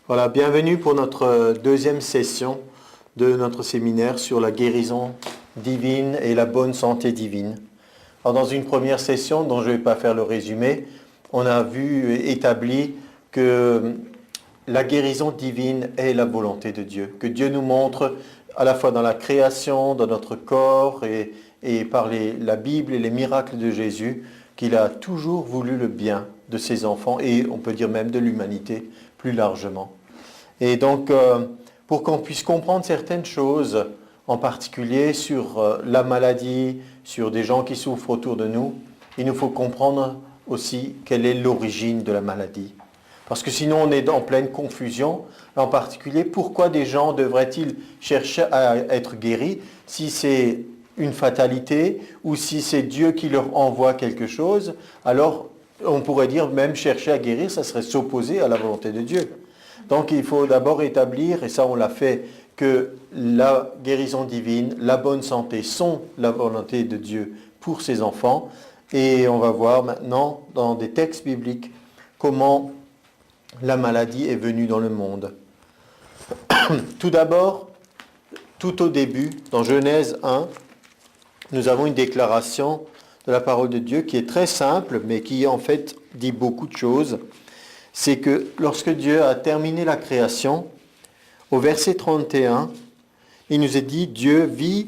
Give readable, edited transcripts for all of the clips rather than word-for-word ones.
Voilà, bienvenue pour notre deuxième session de notre séminaire sur la guérison divine et la bonne santé divine. Alors, dans une première session, dont je ne vais pas faire le résumé, on a vu et établi que la guérison divine est la volonté de Dieu, que Dieu nous montre à la fois dans la création, dans notre corps et par la Bible et les miracles de Jésus, qu'il a toujours voulu le bien de ses enfants et on peut dire même de l'humanité plus largement. Et donc, pour qu'on puisse comprendre certaines choses, en particulier sur la maladie, sur des gens qui souffrent autour de nous, il nous faut comprendre aussi quelle est l'origine de la maladie. Parce que sinon, on est en pleine confusion. En particulier, pourquoi des gens devraient-ils chercher à être guéris si c'est une fatalité ou si c'est Dieu qui leur envoie quelque chose? Alors, on pourrait dire même chercher à guérir, ça serait s'opposer à la volonté de Dieu. Donc il faut d'abord établir, et ça on l'a fait, que la guérison divine, la bonne santé sont la volonté de Dieu pour ses enfants. Et on va voir maintenant dans des textes bibliques comment la maladie est venue dans le monde. Tout d'abord, tout au début, dans Genèse 1, nous avons une déclaration de la parole de Dieu qui est très simple, mais qui en fait dit beaucoup de choses. C'est que lorsque Dieu a terminé la création, au verset 31, il nous est dit, Dieu vit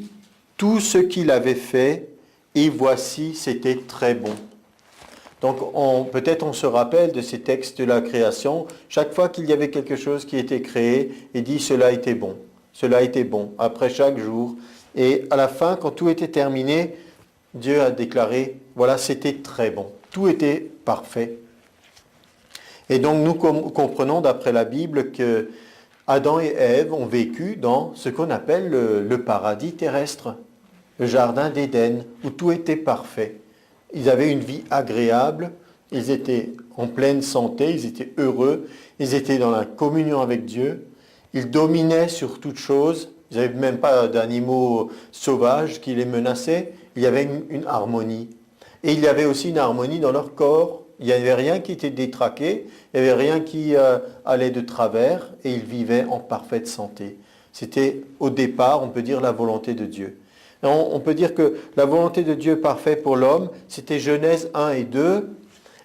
tout ce qu'il avait fait et voici, c'était très bon. Donc peut-être on se rappelle de ces textes de la création, chaque fois qu'il y avait quelque chose qui était créé, il dit cela était bon, après chaque jour. Et à la fin, quand tout était terminé, Dieu a déclaré, voilà, c'était très bon, tout était parfait. Et donc nous comprenons d'après la Bible que Adam et Ève ont vécu dans ce qu'on appelle le paradis terrestre, le jardin d'Éden, où tout était parfait. Ils avaient une vie agréable, ils étaient en pleine santé, ils étaient heureux, ils étaient dans la communion avec Dieu, ils dominaient sur toute chose, ils n'avaient même pas d'animaux sauvages qui les menaçaient, il y avait une harmonie. Et il y avait aussi une harmonie dans leur corps. Il n'y avait rien qui était détraqué, il n'y avait rien qui allait de travers et ils vivaient en parfaite santé. C'était au départ, on peut dire, la volonté de Dieu. On peut dire que la volonté de Dieu parfaite pour l'homme, c'était Genèse 1 et 2,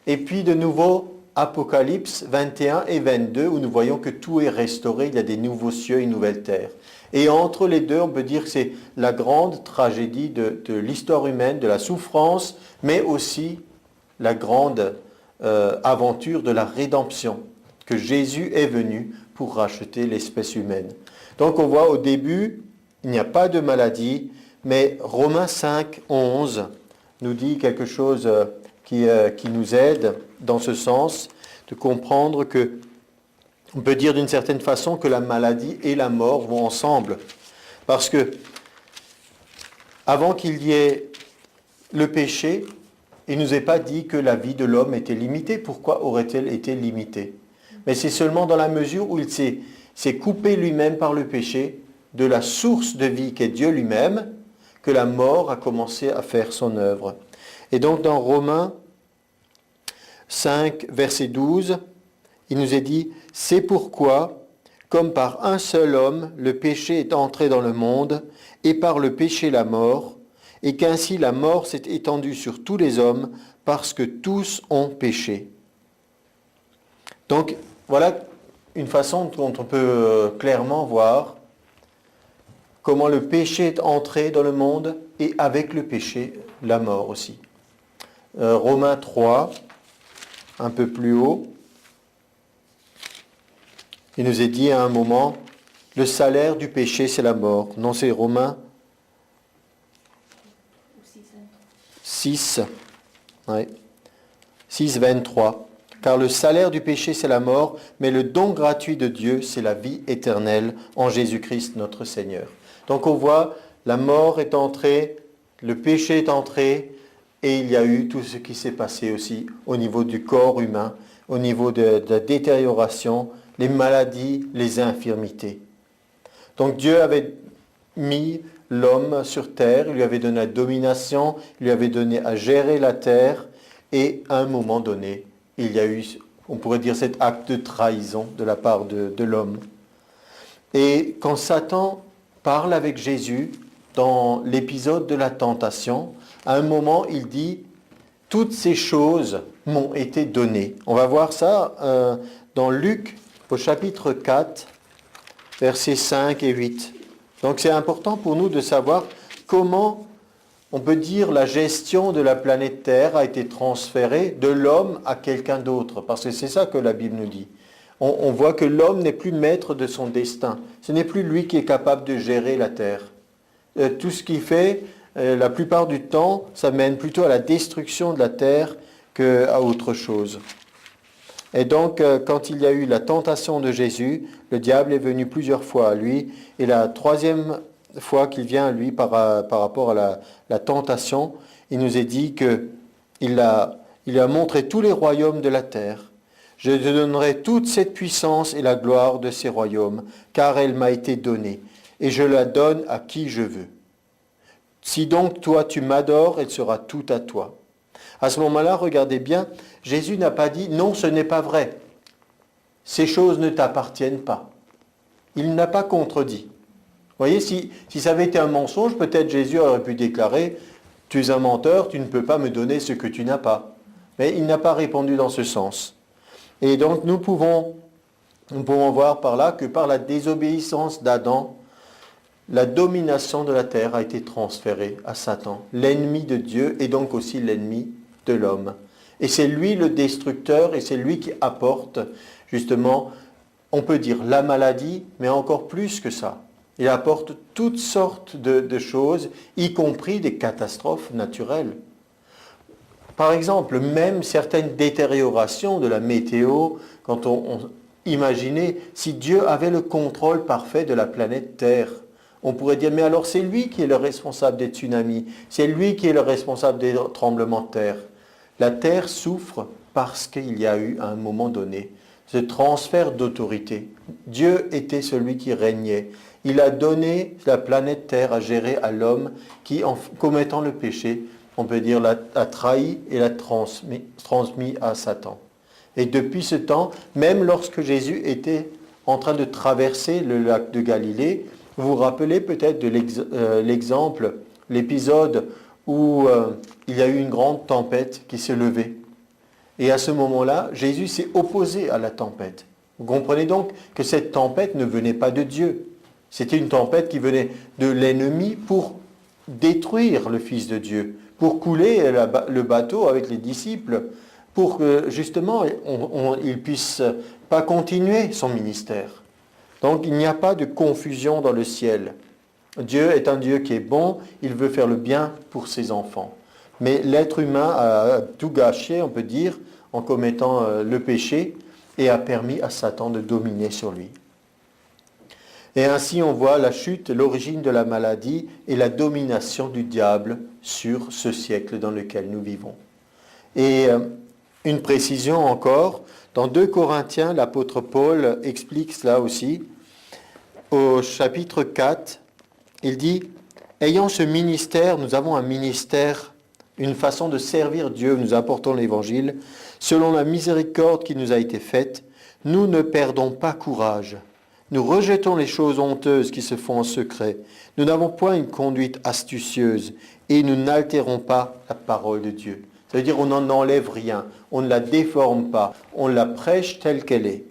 et puis de nouveau Apocalypse 21 et 22, où nous voyons que tout est restauré, il y a des nouveaux cieux et une nouvelle terre. Et entre les deux, on peut dire que c'est la grande tragédie de l'histoire humaine, de la souffrance, mais aussi la grande aventure de la rédemption, que Jésus est venu pour racheter l'espèce humaine. Donc on voit au début, il n'y a pas de maladie, mais Romains 5, 11 nous dit quelque chose qui nous aide dans ce sens, de comprendre que, on peut dire d'une certaine façon que la maladie et la mort vont ensemble. Parce que, avant qu'il y ait le péché, il ne nous est pas dit que la vie de l'homme était limitée. Pourquoi aurait-elle été limitée? Mais c'est seulement dans la mesure où il s'est coupé lui-même par le péché de la source de vie qu'est Dieu lui-même, que la mort a commencé à faire son œuvre. Et donc dans Romains 5, verset 12, il nous est dit « C'est pourquoi, comme par un seul homme, le péché est entré dans le monde, et par le péché la mort, et qu'ainsi la mort s'est étendue sur tous les hommes, parce que tous ont péché. » Donc, voilà une façon dont on peut clairement voir comment le péché est entré dans le monde, et avec le péché, la mort aussi. Romains 3, un peu plus haut, il nous est dit à un moment, le salaire du péché, c'est la mort. Non, c'est Romains 6, ouais. 6, 23. Car le salaire du péché, c'est la mort, mais le don gratuit de Dieu, c'est la vie éternelle en Jésus-Christ notre Seigneur. Donc on voit, la mort est entrée, le péché est entré, et il y a eu tout ce qui s'est passé aussi au niveau du corps humain, au niveau de la détérioration, les maladies, les infirmités. Donc Dieu avait mis l'homme sur terre, il lui avait donné la domination, il lui avait donné à gérer la terre, et à un moment donné, il y a eu on pourrait dire cet acte de trahison de la part de l'homme. Et quand Satan parle avec Jésus dans l'épisode de la tentation, à un moment il dit « Toutes ces choses m'ont été données ». On va voir ça dans Luc au chapitre 4, versets 5 et 8. Donc c'est important pour nous de savoir comment on peut dire la gestion de la planète Terre a été transférée de l'homme à quelqu'un d'autre, parce que c'est ça que la Bible nous dit. On voit que l'homme n'est plus maître de son destin. Ce n'est plus lui qui est capable de gérer la Terre. Tout ce qu'il fait, la plupart du temps, ça mène plutôt à la destruction de la Terre qu'à autre chose. Et donc, quand il y a eu la tentation de Jésus, le diable est venu plusieurs fois à lui, et la troisième fois qu'il vient à lui par rapport à la tentation, il nous est dit qu'il a montré tous les royaumes de la terre. Je te donnerai toute cette puissance et la gloire de ces royaumes, car elle m'a été donnée, et je la donne à qui je veux. Si donc toi tu m'adores, elle sera toute à toi. À ce moment-là, regardez bien, Jésus n'a pas dit « Non, ce n'est pas vrai. Ces choses ne t'appartiennent pas. » Il n'a pas contredit. Vous voyez, si ça avait été un mensonge, peut-être Jésus aurait pu déclarer « Tu es un menteur, tu ne peux pas me donner ce que tu n'as pas. » Mais il n'a pas répondu dans ce sens. Et donc nous pouvons voir par là que par la désobéissance d'Adam, la domination de la terre a été transférée à Satan, l'ennemi de Dieu et donc aussi l'ennemi de l'homme. Et c'est lui le destructeur et c'est lui qui apporte justement, on peut dire la maladie, mais encore plus que ça. Il apporte toutes sortes de choses, y compris des catastrophes naturelles. Par exemple, même certaines détériorations de la météo, quand on imaginait si Dieu avait le contrôle parfait de la planète Terre, on pourrait dire, mais alors c'est lui qui est le responsable des tsunamis, c'est lui qui est le responsable des tremblements de terre. La Terre souffre parce qu'il y a eu à un moment donné ce transfert d'autorité. Dieu était celui qui régnait. Il a donné la planète Terre à gérer à l'homme qui, en commettant le péché, on peut dire, l'a trahi et l'a transmis à Satan. Et depuis ce temps, même lorsque Jésus était en train de traverser le lac de Galilée, vous vous rappelez peut-être de l'exemple, l'épisode où il y a eu une grande tempête qui s'est levée. Et à ce moment-là, Jésus s'est opposé à la tempête. Vous comprenez donc que cette tempête ne venait pas de Dieu. C'était une tempête qui venait de l'ennemi pour détruire le Fils de Dieu, pour couler le bateau avec les disciples, pour que justement il ne puisse pas continuer son ministère. Donc il n'y a pas de confusion dans le ciel. Dieu est un Dieu qui est bon, il veut faire le bien pour ses enfants. Mais l'être humain a tout gâché, on peut dire, en commettant le péché et a permis à Satan de dominer sur lui. Et ainsi on voit la chute, l'origine de la maladie et la domination du diable sur ce siècle dans lequel nous vivons. Et une précision encore, dans 2 Corinthiens, l'apôtre Paul explique cela aussi. Au chapitre 4, il dit « Ayant ce ministère, nous avons un ministère, une façon de servir Dieu, nous apportons l'évangile, selon la miséricorde qui nous a été faite, nous ne perdons pas courage. Nous rejetons les choses honteuses qui se font en secret. Nous n'avons point une conduite astucieuse et nous n'altérons pas la parole de Dieu. » Ça veut dire on n'en enlève rien, on ne la déforme pas, on la prêche telle qu'elle est.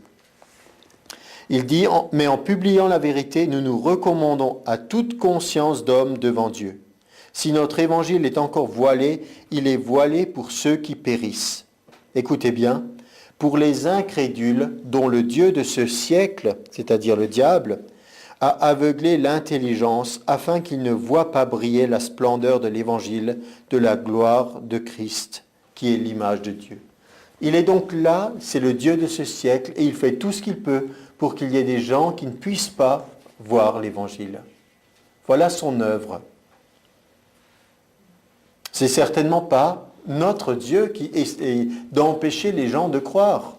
Il dit, mais en publiant la vérité, nous nous recommandons à toute conscience d'homme devant Dieu. Si notre évangile est encore voilé, il est voilé pour ceux qui périssent. Écoutez bien, pour les incrédules dont le Dieu de ce siècle, c'est-à-dire le diable, a aveuglé l'intelligence afin qu'ils ne voient pas briller la splendeur de l'évangile de la gloire de Christ, qui est l'image de Dieu. Il est donc là, c'est le Dieu de ce siècle, et il fait tout ce qu'il peut pour qu'il y ait des gens qui ne puissent pas voir l'évangile. Voilà son œuvre. C'est certainement pas notre Dieu qui essaie d'empêcher les gens de croire.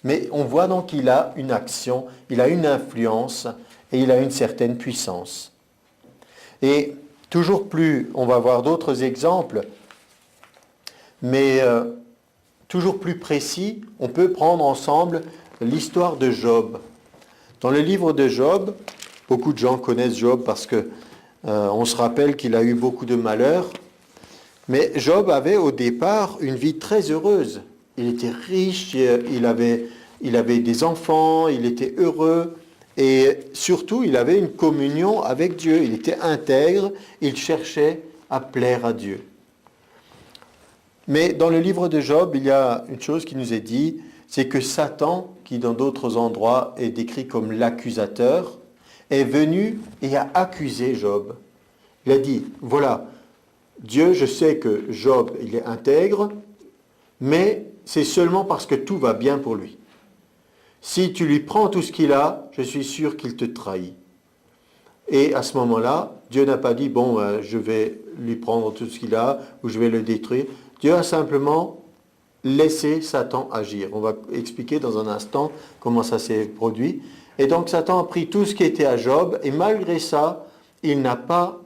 Mais on voit donc qu'il a une action, il a une influence et il a une certaine puissance. Et toujours plus, on va voir d'autres exemples, mais toujours plus précis, on peut prendre ensemble l'histoire de Job. Dans le livre de Job, beaucoup de gens connaissent Job parce que on se rappelle qu'il a eu beaucoup de malheurs. Mais Job avait au départ une vie très heureuse. Il était riche, il avait des enfants, il était heureux. Et surtout, il avait une communion avec Dieu. Il était intègre, il cherchait à plaire à Dieu. Mais dans le livre de Job, il y a une chose qui nous est dit, c'est que Satan, qui dans d'autres endroits est décrit comme l'accusateur, est venu et a accusé Job. Il a dit, voilà, Dieu, je sais que Job, il est intègre, mais c'est seulement parce que tout va bien pour lui. Si tu lui prends tout ce qu'il a, je suis sûr qu'il te trahit. Et à ce moment-là, Dieu n'a pas dit, bon, je vais lui prendre tout ce qu'il a, ou je vais le détruire. Dieu a simplement laissé Satan agir. On va expliquer dans un instant comment ça s'est produit. Et donc Satan a pris tout ce qui était à Job, et malgré ça, il n'a pas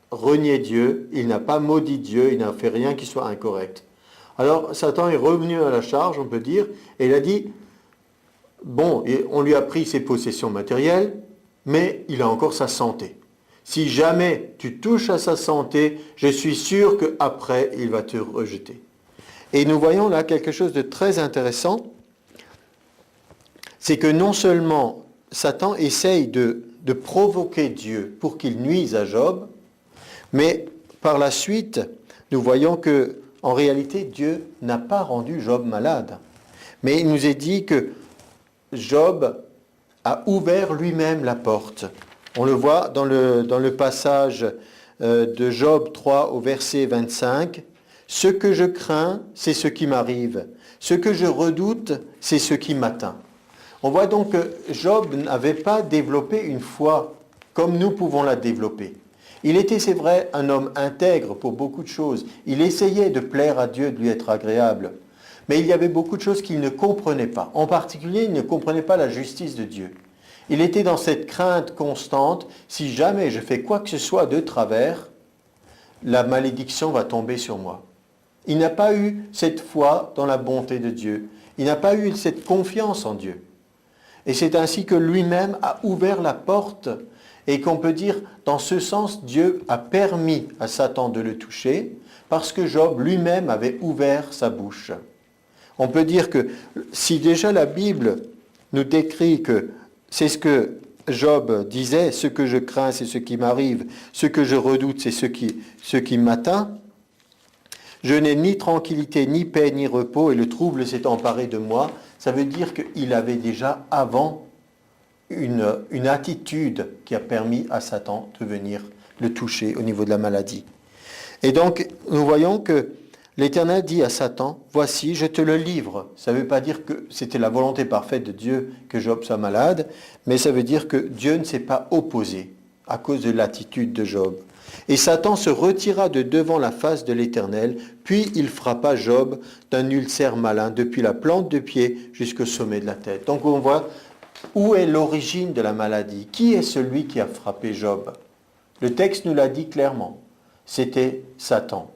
renié Dieu, il n'a pas maudit Dieu, il n'a fait rien qui soit incorrect. Alors Satan est revenu à la charge, on peut dire, et il a dit, bon, on lui a pris ses possessions matérielles, mais il a encore sa santé. Si jamais tu touches à sa santé, je suis sûr qu'après, il va te rejeter. Et nous voyons là quelque chose de très intéressant, c'est que non seulement Satan essaye de provoquer Dieu pour qu'il nuise à Job, mais par la suite, nous voyons que en réalité, Dieu n'a pas rendu Job malade. Mais il nous est dit que Job a ouvert lui-même la porte. On le voit dans le passage de Job 3 au verset 25. « Ce que je crains, c'est ce qui m'arrive. Ce que je redoute, c'est ce qui m'atteint. » On voit donc que Job n'avait pas développé une foi comme nous pouvons la développer. Il était, c'est vrai, un homme intègre pour beaucoup de choses. Il essayait de plaire à Dieu, de lui être agréable. Mais il y avait beaucoup de choses qu'il ne comprenait pas. En particulier, il ne comprenait pas la justice de Dieu. Il était dans cette crainte constante, si jamais je fais quoi que ce soit de travers, la malédiction va tomber sur moi. Il n'a pas eu cette foi dans la bonté de Dieu. Il n'a pas eu cette confiance en Dieu. Et c'est ainsi que lui-même a ouvert la porte et qu'on peut dire, dans ce sens, Dieu a permis à Satan de le toucher parce que Job lui-même avait ouvert sa bouche. On peut dire que si déjà la Bible nous décrit que c'est ce que Job disait, ce que je crains, c'est ce qui m'arrive, ce que je redoute, c'est ce qui m'atteint, je n'ai ni tranquillité, ni paix, ni repos, et le trouble s'est emparé de moi, ça veut dire qu'il avait déjà avant une attitude qui a permis à Satan de venir le toucher au niveau de la maladie. Et donc, nous voyons que l'Éternel dit à Satan, « Voici, je te le livre. » Ça ne veut pas dire que c'était la volonté parfaite de Dieu que Job soit malade, mais ça veut dire que Dieu ne s'est pas opposé à cause de l'attitude de Job. Et Satan se retira de devant la face de l'Éternel, puis il frappa Job d'un ulcère malin depuis la plante de pied jusqu'au sommet de la tête. Donc on voit où est l'origine de la maladie. Qui est celui qui a frappé Job? Le texte nous l'a dit clairement. C'était Satan.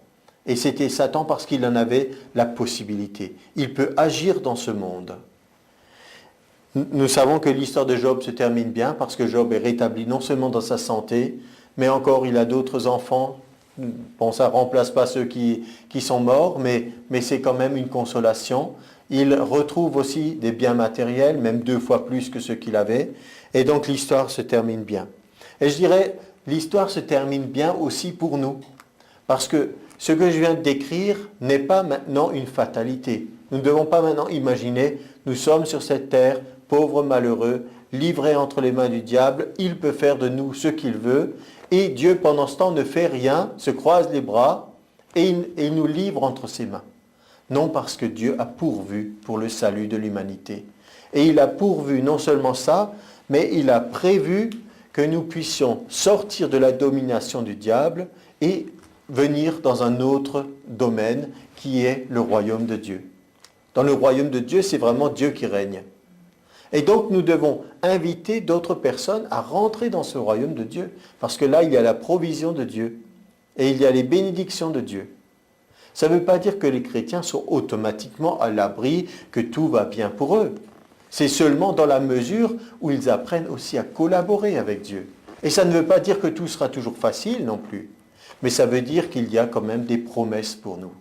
Et c'était Satan parce qu'il en avait la possibilité. Il peut agir dans ce monde. Nous savons que l'histoire de Job se termine bien parce que Job est rétabli non seulement dans sa santé, mais encore il a d'autres enfants. Bon, ça ne remplace pas ceux qui sont morts, mais c'est quand même une consolation. Il retrouve aussi des biens matériels, même 2 fois plus que ceux qu'il avait. Et donc l'histoire se termine bien. Et je dirais, l'histoire se termine bien aussi pour nous. Parce que ce que je viens de décrire n'est pas maintenant une fatalité. Nous ne devons pas maintenant imaginer, nous sommes sur cette terre, pauvres, malheureux, livrés entre les mains du diable, il peut faire de nous ce qu'il veut, et Dieu pendant ce temps ne fait rien, se croise les bras, et il nous livre entre ses mains. Non, parce que Dieu a pourvu pour le salut de l'humanité. Et il a pourvu non seulement ça, mais il a prévu que nous puissions sortir de la domination du diable et venir dans un autre domaine qui est le royaume de Dieu. Dans le royaume de Dieu, c'est vraiment Dieu qui règne. Et donc nous devons inviter d'autres personnes à rentrer dans ce royaume de Dieu, parce que là, il y a la provision de Dieu et il y a les bénédictions de Dieu. Ça ne veut pas dire que les chrétiens sont automatiquement à l'abri, que tout va bien pour eux. C'est seulement dans la mesure où ils apprennent aussi à collaborer avec Dieu. Et ça ne veut pas dire que tout sera toujours facile non plus, mais ça veut dire qu'il y a quand même des promesses pour nous.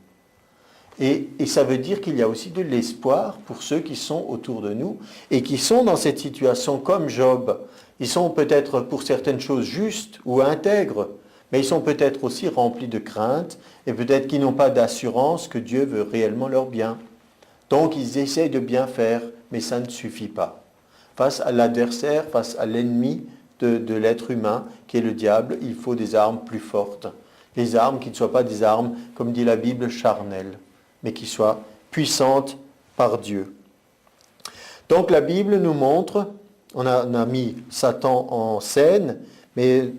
Et ça veut dire qu'il y a aussi de l'espoir pour ceux qui sont autour de nous et qui sont dans cette situation comme Job. Ils sont peut-être pour certaines choses justes ou intègres, mais ils sont peut-être aussi remplis de crainte et peut-être qu'ils n'ont pas d'assurance que Dieu veut réellement leur bien. Donc ils essayent de bien faire, mais ça ne suffit pas. Face à l'adversaire, face à l'ennemi de l'être humain, qui est le diable, il faut des armes plus fortes. Des armes qui ne soient pas des armes, comme dit la Bible, charnelles, mais qui soient puissantes par Dieu. Donc la Bible nous montre, on a mis Satan en scène, mais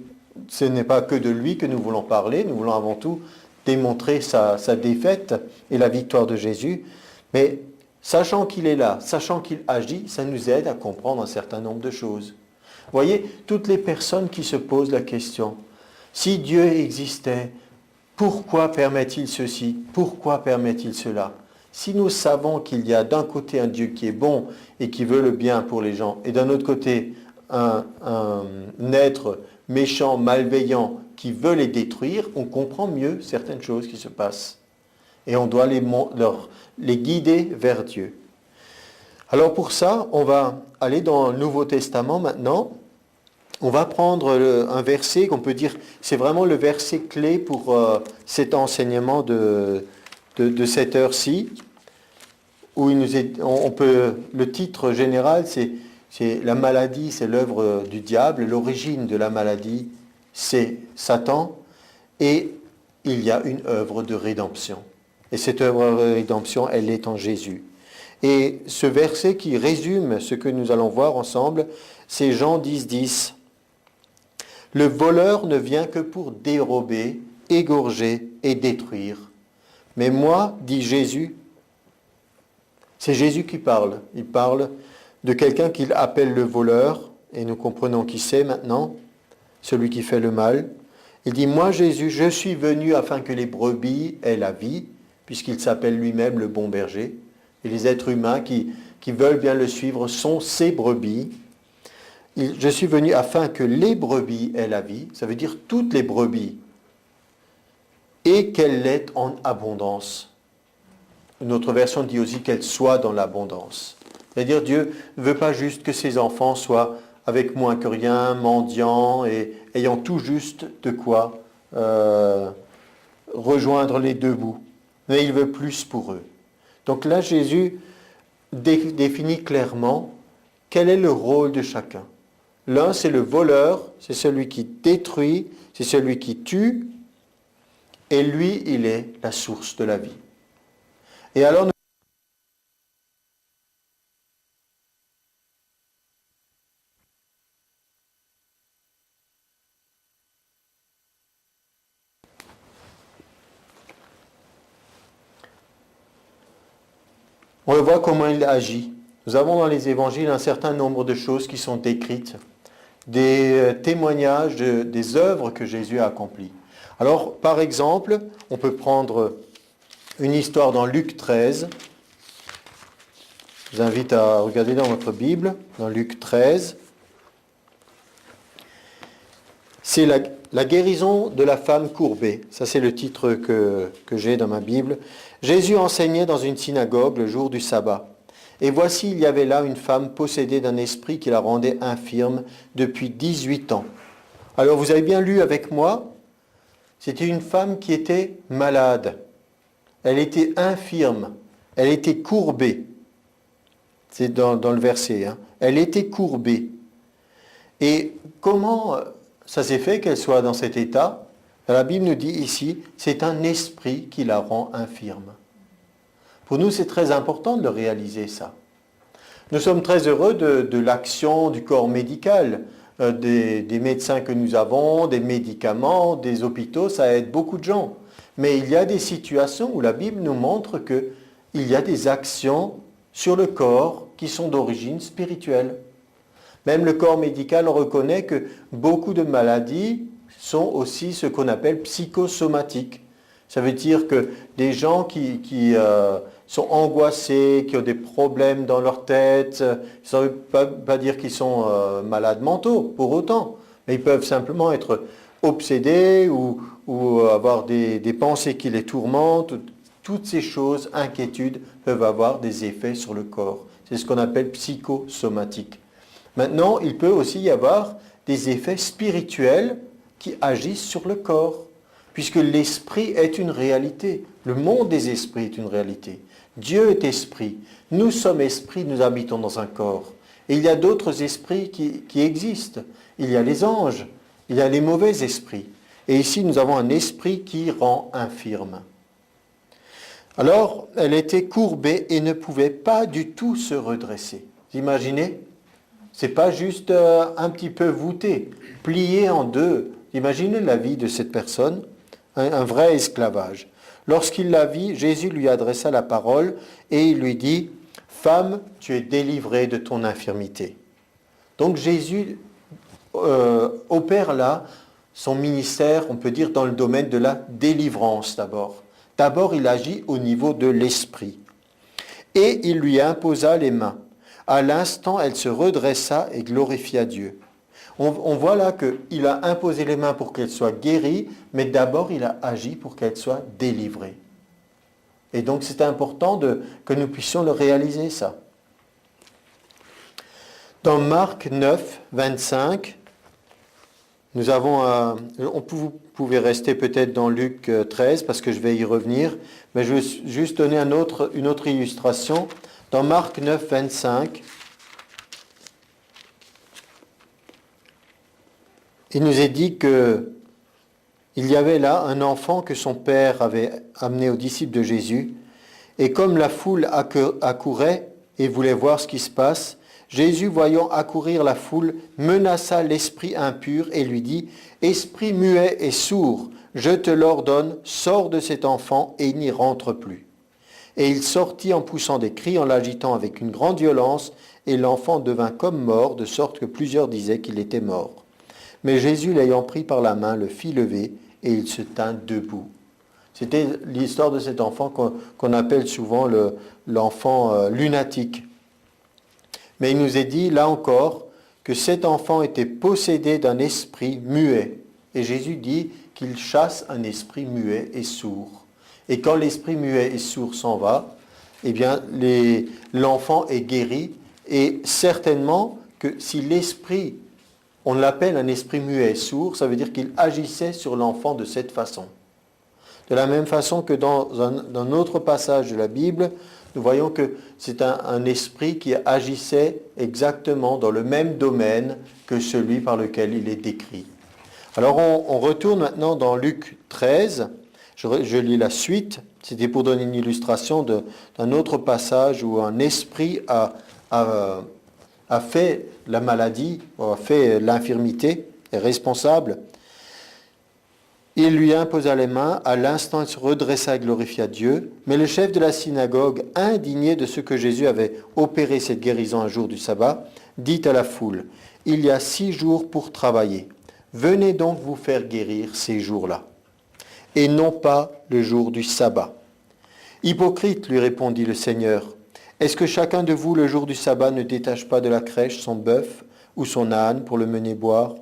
ce n'est pas que de lui que nous voulons parler, nous voulons avant tout démontrer sa défaite et la victoire de Jésus. Mais sachant qu'il est là, sachant qu'il agit, ça nous aide à comprendre un certain nombre de choses. Vous voyez, toutes les personnes qui se posent la question, si Dieu existait, pourquoi permet-il ceci? Pourquoi permet-il cela? Si nous savons qu'il y a d'un côté un Dieu qui est bon et qui veut le bien pour les gens, et d'un autre côté un être méchant, malveillant, qui veut les détruire, on comprend mieux certaines choses qui se passent. Et on doit les guider vers Dieu. Alors pour ça, on va aller dans le Nouveau Testament maintenant. On va prendre un verset qu'on peut dire, c'est vraiment le verset clé pour cet enseignement de cette heure-ci, où le titre général, c'est la maladie, c'est l'œuvre du diable, l'origine de la maladie, c'est Satan, et il y a une œuvre de rédemption. Et cette œuvre de rédemption, elle est en Jésus. Et ce verset qui résume ce que nous allons voir ensemble, c'est Jean 10, 10. Le voleur ne vient que pour dérober, égorger et détruire. Mais moi, dit Jésus, c'est Jésus qui parle. Il parle de quelqu'un qu'il appelle le voleur, et nous comprenons qui c'est maintenant, celui qui fait le mal. Il dit, moi Jésus, je suis venu afin que les brebis aient la vie, puisqu'il s'appelle lui-même le bon berger. Et les êtres humains qui veulent bien le suivre sont ses brebis. Je suis venu afin que les brebis aient la vie, ça veut dire toutes les brebis, et qu'elle l'ait en abondance. Une autre version dit aussi qu'elle soit dans l'abondance. C'est-à-dire Dieu ne veut pas juste que ses enfants soient avec moins que rien, mendiants et ayant tout juste de quoi rejoindre les deux bouts. Mais il veut plus pour eux. Donc là, Jésus définit clairement quel est le rôle de chacun. L'un, c'est le voleur, c'est celui qui détruit, c'est celui qui tue, et lui, il est la source de la vie. Et alors, on le voit comment il agit. Nous avons dans les évangiles un certain nombre de choses qui sont décrites, des témoignages des œuvres que Jésus a accomplies. Alors, par exemple, on peut prendre une histoire dans Luc 13. Je vous invite à regarder dans votre Bible, dans Luc 13. C'est la guérison de la femme courbée. Ça, c'est le titre que j'ai dans ma Bible. Jésus enseignait dans une synagogue le jour du sabbat. Et voici, il y avait là une femme possédée d'un esprit qui la rendait infirme depuis 18 ans. Alors, vous avez bien lu avec moi, c'était une femme qui était malade. Elle était infirme. Elle était courbée. C'est dans le verset. Elle était courbée. Et comment ça s'est fait qu'elle soit dans cet état? La Bible nous dit ici, c'est un esprit qui la rend infirme. Pour nous, c'est très important de réaliser ça. Nous sommes très heureux de l'action du corps médical, des médecins que nous avons, des médicaments, des hôpitaux, ça aide beaucoup de gens. Mais il y a des situations où la Bible nous montre qu'il y a des actions sur le corps qui sont d'origine spirituelle. Même le corps médical reconnaît que beaucoup de maladies sont aussi ce qu'on appelle psychosomatiques. Ça veut dire que des gens qui sont angoissés, qui ont des problèmes dans leur tête, ça ne veut pas dire qu'ils sont malades mentaux, pour autant. Mais ils peuvent simplement être obsédés ou avoir des pensées qui les tourmentent. Toutes ces choses, inquiétudes, peuvent avoir des effets sur le corps. C'est ce qu'on appelle psychosomatique. Maintenant, il peut aussi y avoir des effets spirituels qui agissent sur le corps, puisque l'esprit est une réalité. Le monde des esprits est une réalité. Dieu est esprit. Nous sommes esprits, nous habitons dans un corps. Et il y a d'autres esprits qui existent. Il y a les anges, il y a les mauvais esprits. Et ici, nous avons un esprit qui rend infirme. Alors, elle était courbée et ne pouvait pas du tout se redresser. Vous imaginez? C'est pas juste un petit peu voûté, plié en deux. Imaginez la vie de cette personne, un vrai esclavage. Lorsqu'il la vit, Jésus lui adressa la parole et il lui dit, « Femme, tu es délivrée de ton infirmité. » Donc Jésus opère là son ministère, on peut dire, dans le domaine de la délivrance d'abord. D'abord, il agit au niveau de l'esprit. Et il lui imposa les mains. À l'instant, elle se redressa et glorifia Dieu. On voit là qu'il a imposé les mains pour qu'elle soit guérie, mais d'abord il a agi pour qu'elle soit délivrée. Et donc c'est important que nous puissions le réaliser, ça. Dans Marc 9, 25, nous avons, vous pouvez rester peut-être dans Luc 13, parce que je vais y revenir, mais je vais juste donner une autre illustration. Dans Marc 9, 25, il nous est dit qu'il y avait là un enfant que son père avait amené aux disciples de Jésus, et comme la foule accourait et voulait voir ce qui se passe, Jésus, voyant accourir la foule, menaça l'esprit impur et lui dit, « Esprit muet et sourd, je te l'ordonne, sors de cet enfant et n'y rentre plus. » Et il sortit en poussant des cris, en l'agitant avec une grande violence, et l'enfant devint comme mort, de sorte que plusieurs disaient qu'il était mort. Mais Jésus, l'ayant pris par la main, le fit lever, et il se tint debout. C'était l'histoire de cet enfant qu'on appelle souvent l'enfant lunatique. Mais il nous est dit, là encore, que cet enfant était possédé d'un esprit muet. Et Jésus dit qu'il chasse un esprit muet et sourd. Et quand l'esprit muet et sourd s'en va, eh bien, l'enfant est guéri. Et certainement que si l'esprit, on l'appelle un esprit muet et sourd, ça veut dire qu'il agissait sur l'enfant de cette façon. De la même façon que dans un autre passage de la Bible, nous voyons que c'est un esprit qui agissait exactement dans le même domaine que celui par lequel il est décrit. Alors on retourne maintenant dans Luc 13, je lis la suite, c'était pour donner une illustration d'un autre passage où un esprit a fait la maladie, a fait l'infirmité, est responsable. Il lui imposa les mains, à l'instant il se redressa et glorifia Dieu. Mais le chef de la synagogue, indigné de ce que Jésus avait opéré cette guérison un jour du sabbat, dit à la foule, « Il y a 6 jours pour travailler. Venez donc vous faire guérir ces jours-là, et non pas le jour du sabbat. » « Hypocrite, lui répondit le Seigneur, est-ce que chacun de vous le jour du sabbat ne détache pas de la crèche son bœuf ou son âne pour le mener boire ?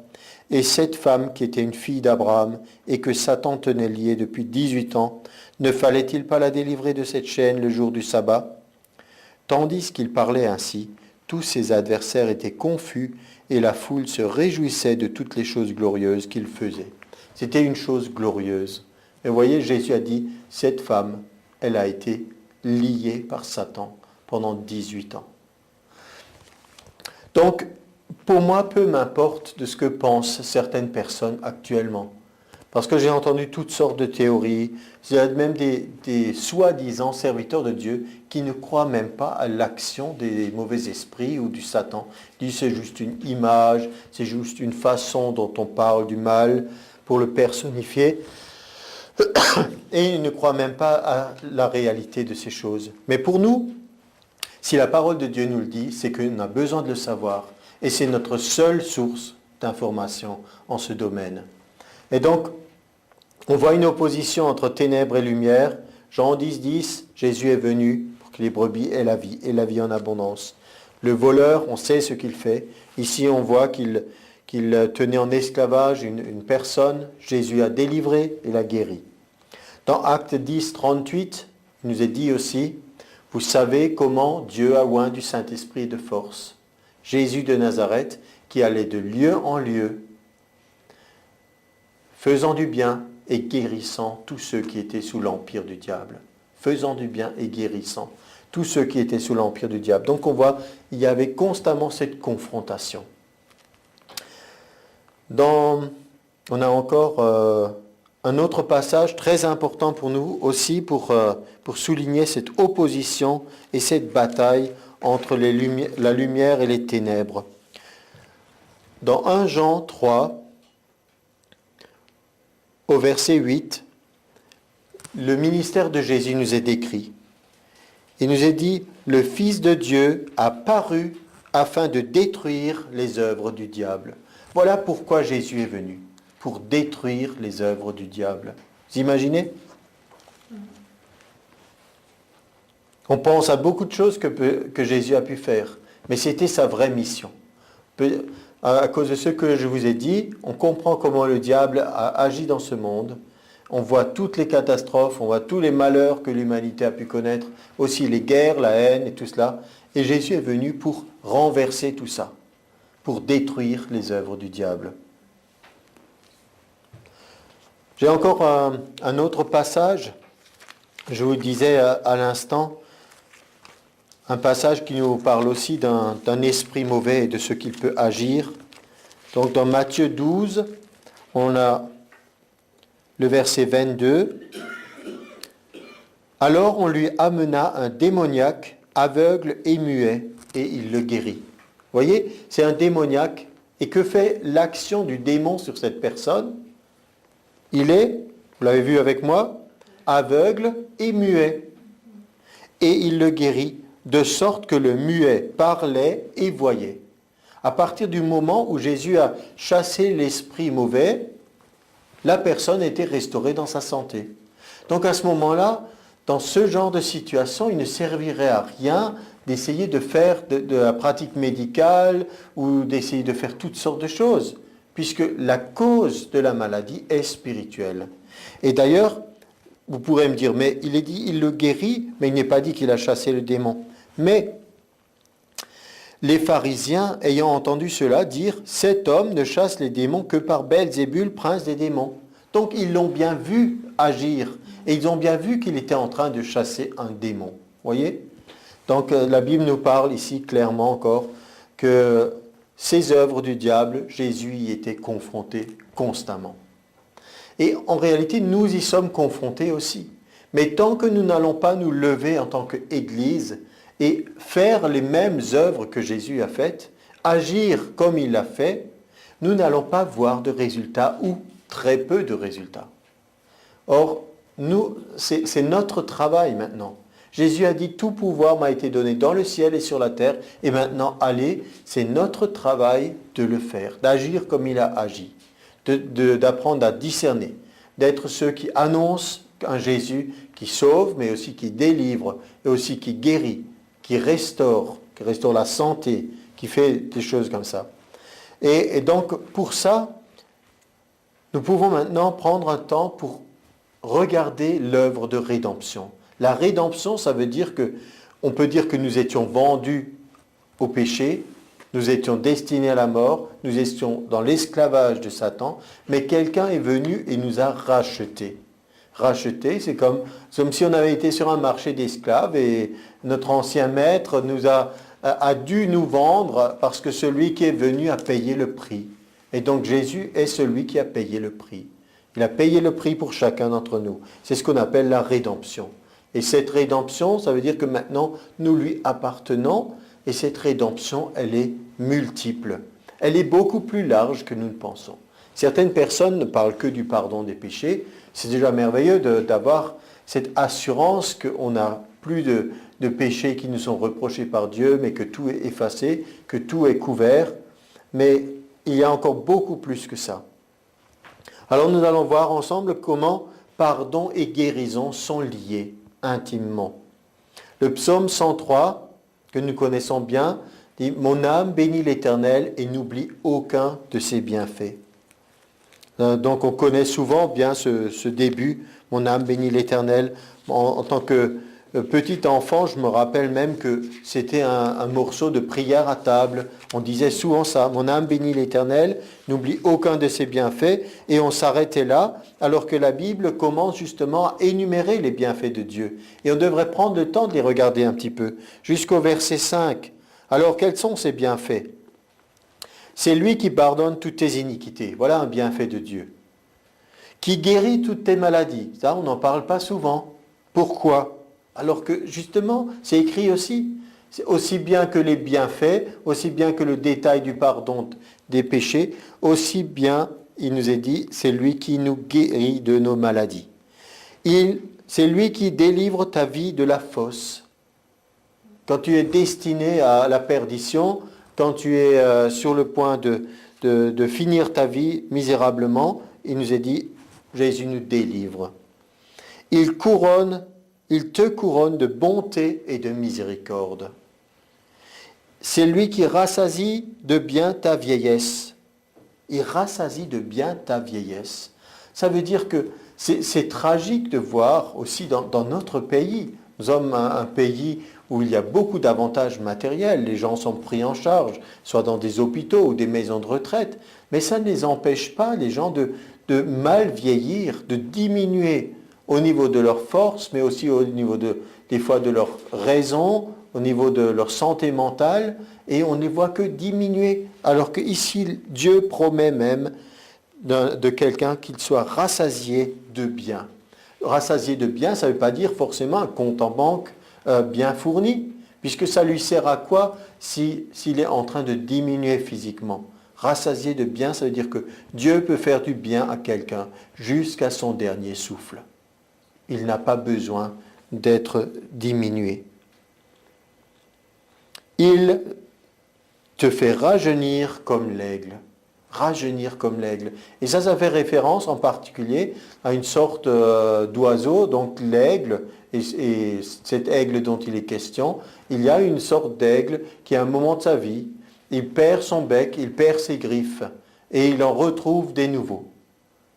Et cette femme qui était une fille d'Abraham et que Satan tenait liée depuis 18 ans, ne fallait-il pas la délivrer de cette chaîne le jour du sabbat ? Tandis qu'il parlait ainsi, tous ses adversaires étaient confus et la foule se réjouissait de toutes les choses glorieuses qu'il faisait. C'était une chose glorieuse. Et vous voyez, Jésus a dit, cette femme, elle a été liée par Satan pendant 18 ans. Donc, pour moi, peu m'importe de ce que pensent certaines personnes actuellement. Parce que j'ai entendu toutes sortes de théories. Il y a même des soi-disant serviteurs de Dieu qui ne croient même pas à l'action des mauvais esprits ou du Satan. Ils disent c'est juste une image, c'est juste une façon dont on parle du mal pour le personnifier. Et ils ne croient même pas à la réalité de ces choses. Mais pour nous, si la parole de Dieu nous le dit, c'est qu'on a besoin de le savoir. Et c'est notre seule source d'information en ce domaine. Et donc, On voit une opposition entre ténèbres et lumière. Jean 10, 10, Jésus est venu pour que les brebis aient la vie, et la vie en abondance. Le voleur, on sait ce qu'il fait. Ici, on voit qu'il tenait en esclavage une personne. Jésus a délivré et l'a guéri. Dans Actes 10, 38, il nous est dit aussi, vous savez comment Dieu a oint du Saint-Esprit et de force Jésus de Nazareth, qui allait de lieu en lieu, faisant du bien et guérissant tous ceux qui étaient sous l'empire du diable. Faisant du bien et guérissant tous ceux qui étaient sous l'empire du diable. Donc on voit, il y avait constamment cette confrontation. On a encore un autre passage très important pour nous aussi pour souligner cette opposition et cette bataille entre la lumière et les ténèbres. Dans 1 Jean 3, au verset 8, le ministère de Jésus nous est décrit. Il nous est dit, le Fils de Dieu a paru afin de détruire les œuvres du diable. Voilà pourquoi Jésus est venu, pour détruire les œuvres du diable. Vous imaginez ? On pense à beaucoup de choses que Jésus a pu faire, mais c'était sa vraie mission. À cause de ce que je vous ai dit, on comprend comment le diable a agi dans ce monde. On voit toutes les catastrophes, on voit tous les malheurs que l'humanité a pu connaître, aussi les guerres, la haine et tout cela. Et Jésus est venu pour renverser tout ça, pour détruire les œuvres du diable. J'ai encore un autre passage, je vous disais à l'instant, un passage qui nous parle aussi d'un esprit mauvais et de ce qu'il peut agir. Donc dans Matthieu 12, on a le verset 22. Alors on lui amena un démoniaque aveugle et muet, et il le guérit. Vous voyez, c'est un démoniaque. Et que fait l'action du démon sur cette personne ? Il est, vous l'avez vu avec moi, aveugle et muet. Et il le guérit, de sorte que le muet parlait et voyait. À partir du moment où Jésus a chassé l'esprit mauvais, la personne était restaurée dans sa santé. Donc à ce moment-là, dans ce genre de situation, il ne servirait à rien d'essayer de faire de la pratique médicale ou d'essayer de faire toutes sortes de choses, puisque la cause de la maladie est spirituelle. Et d'ailleurs, vous pourrez me dire, mais il est dit, il le guérit, mais il n'est pas dit qu'il a chassé le démon. Mais les pharisiens, ayant entendu cela, dirent, cet homme ne chasse les démons que par Belzébul, prince des démons. Donc ils l'ont bien vu agir, et ils ont bien vu qu'il était en train de chasser un démon. Voyez ? Donc la Bible nous parle ici clairement encore que ces œuvres du diable, Jésus y était confronté constamment. Et en réalité, nous y sommes confrontés aussi. Mais tant que nous n'allons pas nous lever en tant qu'Église et faire les mêmes œuvres que Jésus a faites, agir comme il l'a fait, nous n'allons pas voir de résultats ou très peu de résultats. Or, c'est notre travail maintenant. Jésus a dit, tout pouvoir m'a été donné dans le ciel et sur la terre, et maintenant, allez, c'est notre travail de le faire, d'agir comme il a agi, d'apprendre à discerner, d'être ceux qui annoncent un Jésus qui sauve, mais aussi qui délivre, et aussi qui guérit, qui restaure la santé, qui fait des choses comme ça. Et donc, pour ça, nous pouvons maintenant prendre un temps pour regarder l'œuvre de rédemption. La rédemption, ça veut dire on peut dire que nous étions vendus au péché, nous étions destinés à la mort, nous étions dans l'esclavage de Satan, mais quelqu'un est venu et nous a rachetés. Racheter, c'est comme si on avait été sur un marché d'esclaves et notre ancien maître a dû nous vendre parce que celui qui est venu a payé le prix. Et donc Jésus est celui qui a payé le prix. Il a payé le prix pour chacun d'entre nous. C'est ce qu'on appelle la rédemption. Et cette rédemption, ça veut dire que maintenant, nous lui appartenons. Et cette rédemption, elle est multiple. Elle est beaucoup plus large que nous ne pensons. Certaines personnes ne parlent que du pardon des péchés. C'est déjà merveilleux d'avoir cette assurance qu'on n'a plus de péchés qui nous sont reprochés par Dieu, mais que tout est effacé, que tout est couvert. Mais il y a encore beaucoup plus que ça. Alors nous allons voir ensemble comment pardon et guérison sont liés intimement. Le psaume 103, que nous connaissons bien, dit « Mon âme bénit l'Éternel et n'oublie aucun de ses bienfaits ». Donc on connaît souvent bien ce début, « Mon âme bénit l'Éternel ». En tant que petit enfant, je me rappelle même que c'était un morceau de prière à table. On disait souvent ça, « Mon âme bénit l'Éternel, n'oublie aucun de ses bienfaits ». Et on s'arrêtait là, alors que la Bible commence justement à énumérer les bienfaits de Dieu. Et on devrait prendre le temps de les regarder un petit peu, jusqu'au verset 5. Alors, quels sont ces bienfaits? C'est lui qui pardonne toutes tes iniquités. Voilà un bienfait de Dieu. Qui guérit toutes tes maladies. Ça, on n'en parle pas souvent. Pourquoi? Alors que, justement, c'est écrit aussi. C'est aussi bien que les bienfaits, aussi bien que le détail du pardon des péchés, aussi bien, il nous est dit, c'est lui qui nous guérit de nos maladies. C'est lui qui délivre ta vie de la fosse. Quand tu es destiné à la perdition, quand tu es sur le point de finir ta vie misérablement, il nous est dit, Jésus nous délivre. Il te couronne de bonté et de miséricorde. C'est lui qui rassasie de bien ta vieillesse. Il rassasie de bien ta vieillesse. Ça veut dire que c'est tragique de voir aussi dans notre pays. Nous sommes un pays où il y a beaucoup d'avantages matériels. Les gens sont pris en charge, soit dans des hôpitaux ou des maisons de retraite. Mais ça ne les empêche pas, les gens, de mal vieillir, de diminuer au niveau de leur force, mais aussi au niveau des fois de leur raison, au niveau de leur santé mentale, et on ne voit que diminuer. Alors qu'ici, Dieu promet même de quelqu'un qu'il soit rassasié de bien. Rassasié de bien, ça ne veut pas dire forcément un compte en banque bien fourni, puisque ça lui sert à quoi s'il est en train de diminuer physiquement? Rassasié de bien, ça veut dire que Dieu peut faire du bien à quelqu'un jusqu'à son dernier souffle. Il n'a pas besoin d'être diminué. Il te fait rajeunir comme l'aigle. Rajeunir comme l'aigle. Et ça fait référence en particulier à une sorte d'oiseau, donc l'aigle, et cet aigle dont il est question, il y a une sorte d'aigle qui à un moment de sa vie, il perd son bec, il perd ses griffes, et il en retrouve des nouveaux.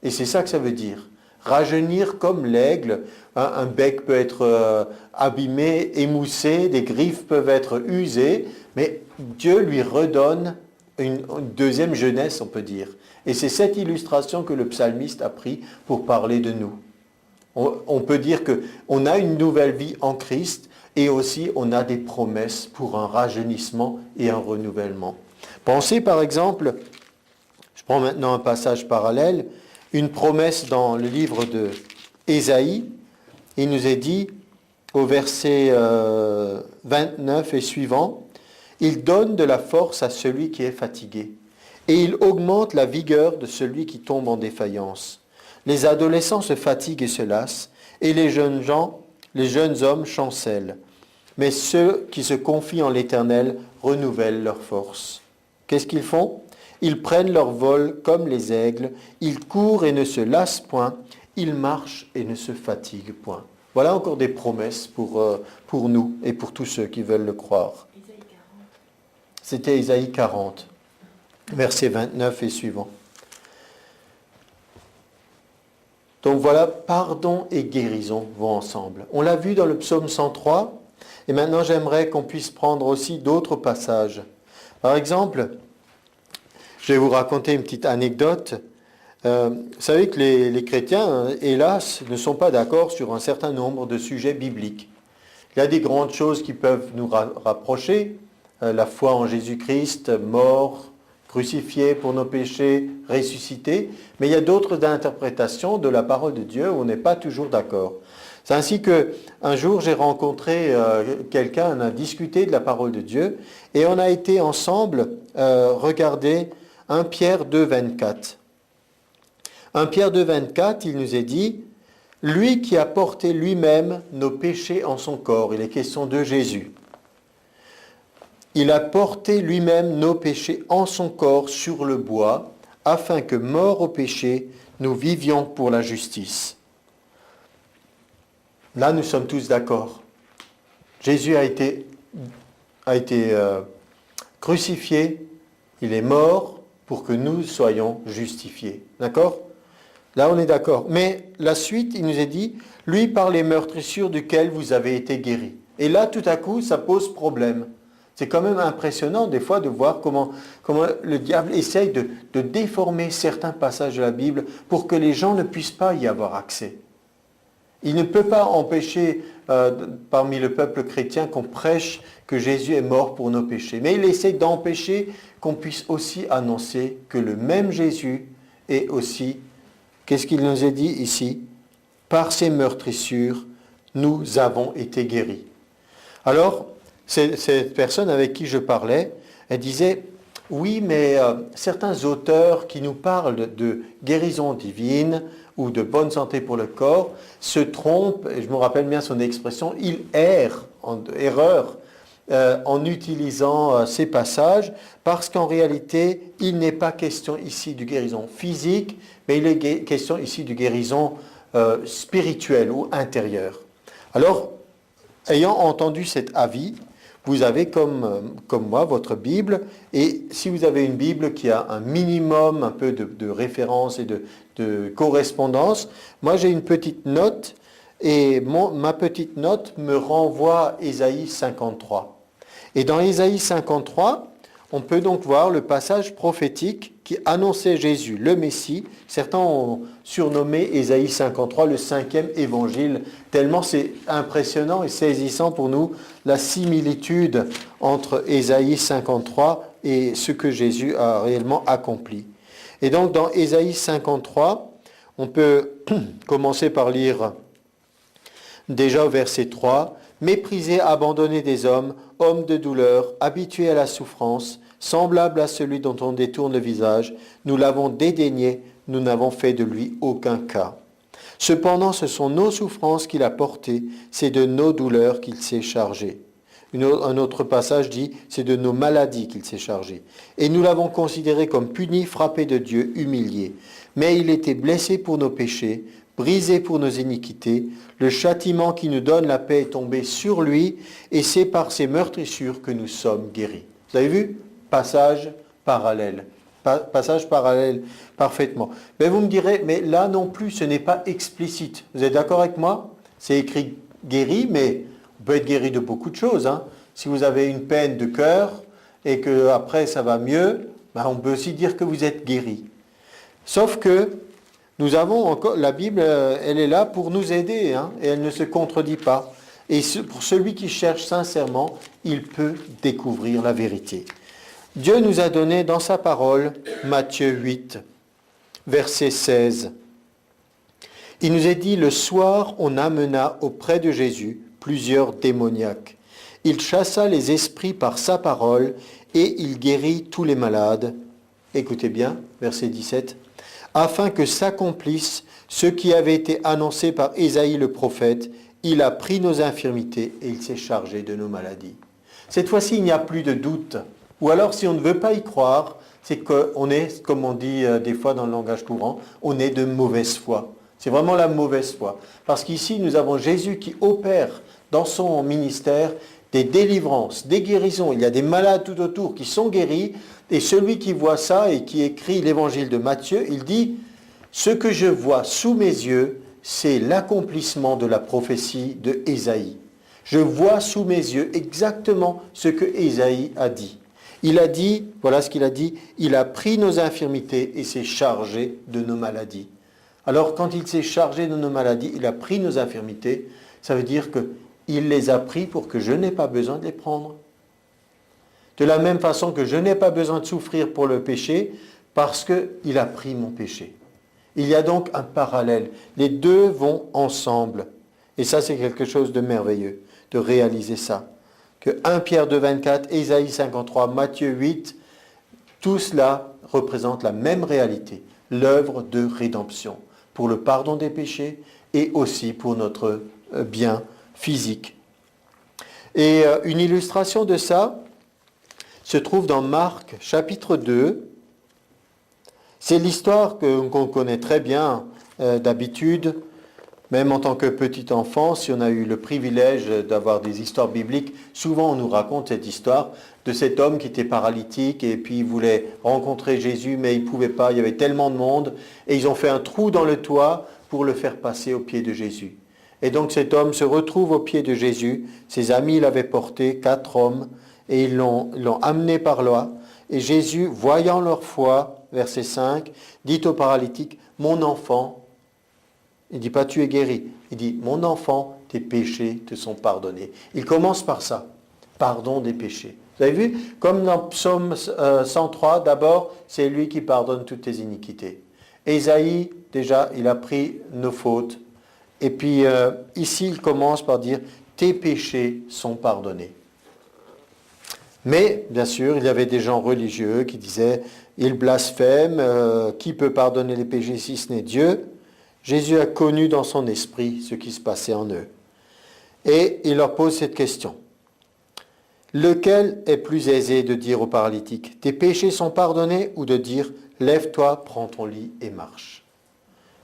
Et c'est ça que ça veut dire. Rajeunir comme l'aigle, un bec peut être abîmé, émoussé, des griffes peuvent être usées, mais Dieu lui redonne une deuxième jeunesse, on peut dire. Et c'est cette illustration que le psalmiste a pris pour parler de nous. On peut dire qu'on a une nouvelle vie en Christ et aussi on a des promesses pour un rajeunissement et un renouvellement. Pensez par exemple, je prends maintenant un passage parallèle, une promesse dans le livre de Ésaïe. Il nous est dit au verset 29 et suivant, « Il donne de la force à celui qui est fatigué, et il augmente la vigueur de celui qui tombe en défaillance. Les adolescents se fatiguent et se lassent, et les jeunes hommes chancellent. Mais ceux qui se confient en l'Éternel renouvellent leur force. » Qu'est-ce qu'ils font? Ils prennent leur vol comme les aigles, ils courent et ne se lassent point, ils marchent et ne se fatiguent point. Voilà encore des promesses pour nous et pour tous ceux qui veulent le croire. C'était Ésaïe 40, versets 29 et suivant. Donc voilà, pardon et guérison vont ensemble. On l'a vu dans le psaume 103, et maintenant j'aimerais qu'on puisse prendre aussi d'autres passages. Par exemple, je vais vous raconter une petite anecdote. Vous savez que les chrétiens, hélas, ne sont pas d'accord sur un certain nombre de sujets bibliques. Il y a des grandes choses qui peuvent nous rapprocher, la foi en Jésus-Christ, mort, crucifié pour nos péchés, ressuscité, mais il y a d'autres interprétations de la parole de Dieu où on n'est pas toujours d'accord. C'est ainsi qu'un jour j'ai rencontré quelqu'un, on a discuté de la parole de Dieu, et on a été ensemble regarder 1 Pierre 2, 24. 1 Pierre 2, 24, il nous est dit, « Lui qui a porté lui-même nos péchés en son corps », il est question de Jésus. Il a porté lui-même nos péchés en son corps sur le bois, afin que, mort au péché, nous vivions pour la justice. Là, nous sommes tous d'accord. Jésus a été crucifié, il est mort pour que nous soyons justifiés. D'accord ? Là, on est d'accord. Mais la suite, il nous est dit, lui par les meurtrissures duquel vous avez été guéris. Et là, tout à coup, ça pose problème. C'est quand même impressionnant des fois de voir comment le diable essaye de déformer certains passages de la Bible pour que les gens ne puissent pas y avoir accès. Il ne peut pas empêcher parmi le peuple chrétien qu'on prêche que Jésus est mort pour nos péchés. Mais il essaie d'empêcher qu'on puisse aussi annoncer que le même Jésus est aussi, qu'est-ce qu'il nous a dit ici ? Par ses meurtrissures, nous avons été guéris. Alors, cette personne avec qui je parlais, elle disait, oui, mais certains auteurs qui nous parlent de guérison divine ou de bonne santé pour le corps se trompent, et je me rappelle bien son expression, ils errent en utilisant ces passages, parce qu'en réalité, il n'est pas question ici de guérison physique, mais il est question ici de guérison spirituelle ou intérieure. Alors, ayant entendu cet avis, vous avez comme moi votre Bible, et si vous avez une Bible qui a un minimum un peu de référence et de correspondance, moi j'ai une petite note, et ma petite note me renvoie à Ésaïe 53. Et dans Ésaïe 53, on peut donc voir le passage prophétique qui annonçait Jésus, le Messie. Certains ont surnommé Ésaïe 53 le 5e évangile, tellement c'est impressionnant et saisissant pour nous la similitude entre Ésaïe 53 et ce que Jésus a réellement accompli. Et donc dans Ésaïe 53, on peut commencer par lire déjà au verset 3, « Méprisé, abandonné des hommes, homme de douleur, habitué à la souffrance, semblable à celui dont on détourne le visage, nous l'avons dédaigné, nous n'avons fait de lui aucun cas. Cependant, ce sont nos souffrances qu'il a portées, c'est de nos douleurs qu'il s'est chargé. » Un autre passage dit, c'est de nos maladies qu'il s'est chargé. Et nous l'avons considéré comme puni, frappé de Dieu, humilié. Mais il était blessé pour nos péchés, brisé pour nos iniquités. Le châtiment qui nous donne la paix est tombé sur lui, et c'est par ses meurtrissures que nous sommes guéris. Vous avez vu ? Passage parallèle. Passage parallèle parfaitement. Mais vous me direz, mais là non plus, ce n'est pas explicite. Vous êtes d'accord avec moi ? C'est écrit guéri, mais on peut être guéri de beaucoup de choses. Hein. Si vous avez une peine de cœur et qu'après ça va mieux, ben on peut aussi dire que vous êtes guéri. Sauf que nous avons encore, la Bible, elle est là pour nous aider, hein, et elle ne se contredit pas. Et pour celui qui cherche sincèrement, il peut découvrir la vérité. Dieu nous a donné dans sa parole, Matthieu 8, verset 16. Il nous est dit, le soir, on amena auprès de Jésus plusieurs démoniaques. Il chassa les esprits par sa parole et il guérit tous les malades. Écoutez bien, verset 17. Afin que s'accomplisse ce qui avait été annoncé par Ésaïe le prophète, il a pris nos infirmités et il s'est chargé de nos maladies. Cette fois-ci, il n'y a plus de doute. Ou alors, si on ne veut pas y croire, c'est qu'on est, comme on dit des fois dans le langage courant, on est de mauvaise foi. C'est vraiment la mauvaise foi. Parce qu'ici, nous avons Jésus qui opère dans son ministère des délivrances, des guérisons. Il y a des malades tout autour qui sont guéris. Et celui qui voit ça et qui écrit l'évangile de Matthieu, il dit « Ce que je vois sous mes yeux, c'est l'accomplissement de la prophétie de Ésaïe. Je vois sous mes yeux exactement ce que Ésaïe a dit. Il a dit, voilà ce qu'il a dit, il a pris nos infirmités et s'est chargé de nos maladies. » Alors quand il s'est chargé de nos maladies, il a pris nos infirmités, ça veut dire qu'il les a pris pour que je n'ai pas besoin de les prendre. De la même façon que je n'ai pas besoin de souffrir pour le péché, parce qu'il a pris mon péché. Il y a donc un parallèle. Les deux vont ensemble. Et ça, c'est quelque chose de merveilleux, de réaliser ça. Que 1 Pierre 2, 24, Ésaïe 53, Matthieu 8, tout cela représente la même réalité, l'œuvre de rédemption, pour le pardon des péchés et aussi pour notre bien physique. Et une illustration de ça se trouve dans Marc chapitre 2, C'est l'histoire qu'on connaît très bien d'habitude, même en tant que petit enfant, si on a eu le privilège d'avoir des histoires bibliques, souvent on nous raconte cette histoire de cet homme qui était paralytique et puis il voulait rencontrer Jésus, mais il ne pouvait pas, il y avait tellement de monde, et ils ont fait un trou dans le toit pour le faire passer au pied de Jésus. Et donc cet homme se retrouve au pied de Jésus, ses amis l'avaient porté, 4 hommes, et ils l'ont amené par là. Et Jésus, voyant leur foi, verset 5, dit au paralytique, « Mon enfant », il ne dit pas « tu es guéri », il dit « Mon enfant, tes péchés te sont pardonnés ». Il commence par ça, pardon des péchés. Vous avez vu, comme dans Psaume 103, d'abord, c'est lui qui pardonne toutes tes iniquités. Ésaïe, déjà, il a pris nos fautes. Et puis ici, il commence par dire « tes péchés sont pardonnés ». Mais, bien sûr, il y avait des gens religieux qui disaient « il blasphème, qui peut pardonner les péchés si ce n'est Dieu ?» Jésus a connu dans son esprit ce qui se passait en eux. Et il leur pose cette question. Lequel est plus aisé de dire au paralytique, tes péchés sont pardonnés, ou de dire, lève-toi, prends ton lit et marche.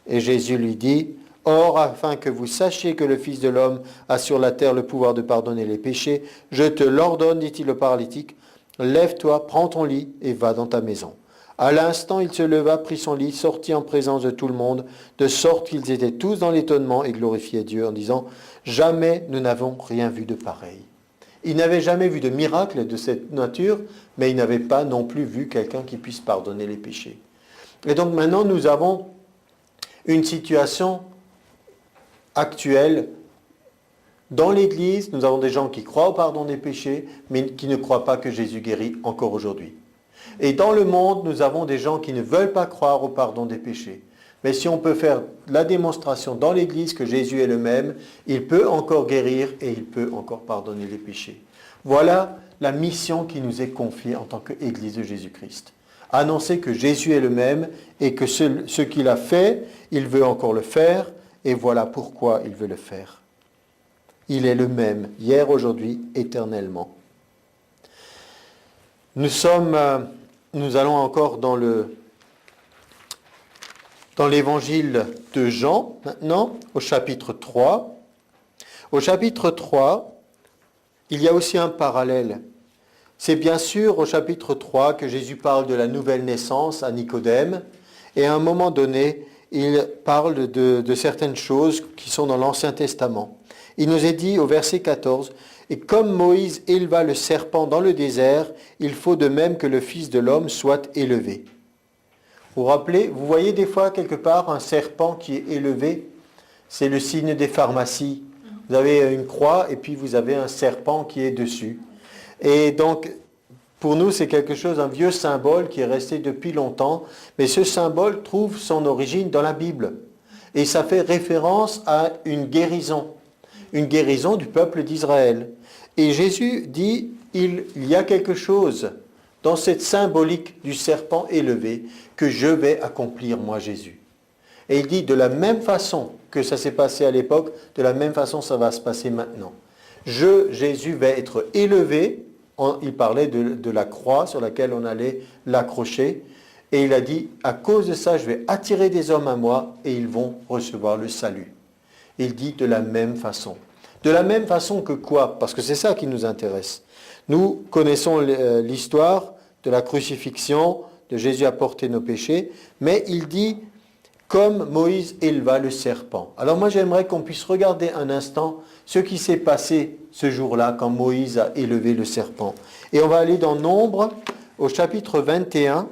Et Jésus lui dit, or, afin que vous sachiez que le Fils de l'homme a sur la terre le pouvoir de pardonner les péchés, je te l'ordonne, dit-il au paralytique, lève-toi, prends ton lit et va dans ta maison. À l'instant, il se leva, prit son lit, sortit en présence de tout le monde, de sorte qu'ils étaient tous dans l'étonnement et glorifiaient Dieu en disant, jamais nous n'avons rien vu de pareil. Il n'avait jamais vu de miracle de cette nature, mais il n'avait pas non plus vu quelqu'un qui puisse pardonner les péchés. Et donc maintenant, nous avons une situation actuelle. Dans l'Église, nous avons des gens qui croient au pardon des péchés, mais qui ne croient pas que Jésus guérit encore aujourd'hui. Et dans le monde, nous avons des gens qui ne veulent pas croire au pardon des péchés. Mais si on peut faire la démonstration dans l'Église que Jésus est le même, il peut encore guérir et il peut encore pardonner les péchés. Voilà la mission qui nous est confiée en tant qu'Église de Jésus-Christ. Annoncer que Jésus est le même et que ce qu'il a fait, il veut encore le faire, et voilà pourquoi il veut le faire. Il est le même, hier, aujourd'hui, éternellement. Nous allons encore dans l'évangile de Jean, maintenant, au chapitre 3. Au chapitre 3, il y a aussi un parallèle. C'est bien sûr au chapitre 3 que Jésus parle de la nouvelle naissance à Nicodème, et à un moment donné, il parle de certaines choses qui sont dans l'Ancien Testament. Il nous est dit au verset 14, « Et comme Moïse éleva le serpent dans le désert, il faut de même que le Fils de l'homme soit élevé. » Vous vous rappelez, vous voyez des fois quelque part un serpent qui est élevé, c'est le signe des pharmacies. Vous avez une croix et puis vous avez un serpent qui est dessus. Et donc, pour nous, c'est quelque chose, un vieux symbole qui est resté depuis longtemps, mais ce symbole trouve son origine dans la Bible. Et ça fait référence à une guérison du peuple d'Israël. Et Jésus dit, il y a quelque chose dans cette symbolique du serpent élevé que je vais accomplir, moi Jésus. Et il dit, de la même façon que ça s'est passé à l'époque, de la même façon ça va se passer maintenant. Jésus, va être élevé, il parlait de la croix sur laquelle on allait l'accrocher, et il a dit, à cause de ça, je vais attirer des hommes à moi, et ils vont recevoir le salut. Il dit de la même façon. De la même façon que quoi? Parce que c'est ça qui nous intéresse. Nous connaissons l'histoire de la crucifixion, de Jésus a porté nos péchés, mais il dit, comme Moïse éleva le serpent. Alors moi j'aimerais qu'on puisse regarder un instant ce qui s'est passé ce jour-là quand Moïse a élevé le serpent. Et on va aller dans Nombre, au chapitre 21,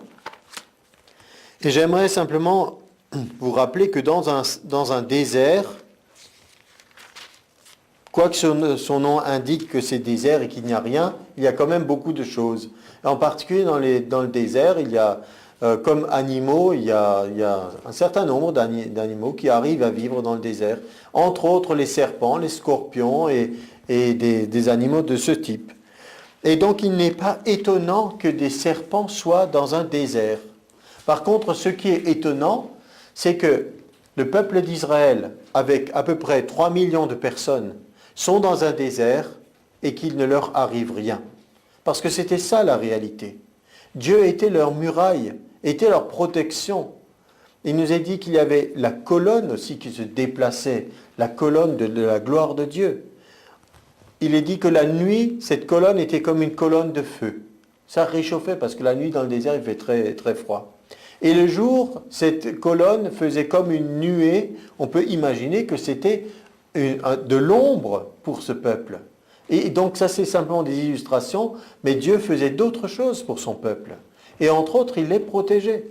et j'aimerais simplement vous rappeler que dans un désert, quoique son nom indique que c'est désert et qu'il n'y a rien, il y a quand même beaucoup de choses. En particulier dans le désert, il y a comme animaux, il y a un certain nombre d'animaux qui arrivent à vivre dans le désert. Entre autres les serpents, les scorpions et des animaux de ce type. Et donc il n'est pas étonnant que des serpents soient dans un désert. Par contre, ce qui est étonnant, c'est que le peuple d'Israël, avec à peu près 3 millions de personnes, sont dans un désert et qu'il ne leur arrive rien. Parce que c'était ça la réalité. Dieu était leur muraille était leur protection. Il nous est dit qu'il y avait la colonne aussi qui se déplaçait, la colonne de la gloire de Dieu. Il est dit que la nuit, cette colonne était comme une colonne de feu. Ça réchauffait parce que la nuit dans le désert, il fait très, très froid. Et le jour, cette colonne faisait comme une nuée. On peut imaginer que c'était de l'ombre pour ce peuple. Et donc ça, c'est simplement des illustrations, mais Dieu faisait d'autres choses pour son peuple. Et entre autres, il les protégeait.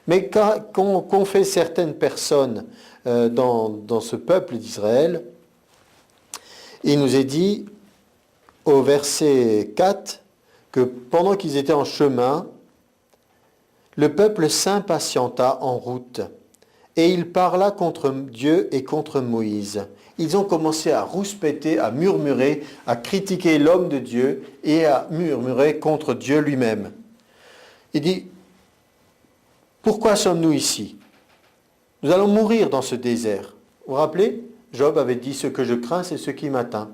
Mais qu'ont fait certaines personnes dans ce peuple d'Israël, il nous est dit au verset 4 que pendant qu'ils étaient en chemin, le peuple s'impatienta en route et il parla contre Dieu et contre Moïse. Ils ont commencé à rouspéter, à murmurer, à critiquer l'homme de Dieu et à murmurer contre Dieu lui-même. Il dit, pourquoi sommes-nous ici? Nous allons mourir dans ce désert. Vous vous rappelez? Job avait dit, ce que je crains, c'est ce qui m'atteint.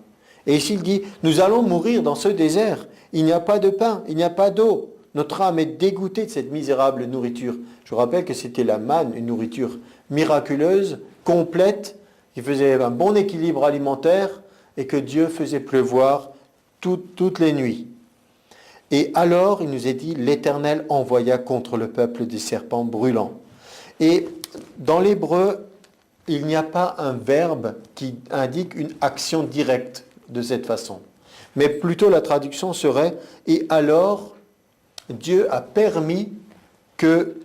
Et ici, il dit, nous allons mourir dans ce désert. Il n'y a pas de pain, il n'y a pas d'eau. Notre âme est dégoûtée de cette misérable nourriture. Je vous rappelle que c'était la manne, une nourriture miraculeuse, complète, qui faisait un bon équilibre alimentaire et que Dieu faisait pleuvoir toutes les nuits. Et alors, il nous est dit, l'Éternel envoya contre le peuple des serpents brûlants. Et dans l'hébreu, il n'y a pas un verbe qui indique une action directe de cette façon. Mais plutôt la traduction serait « Et alors, Dieu a permis que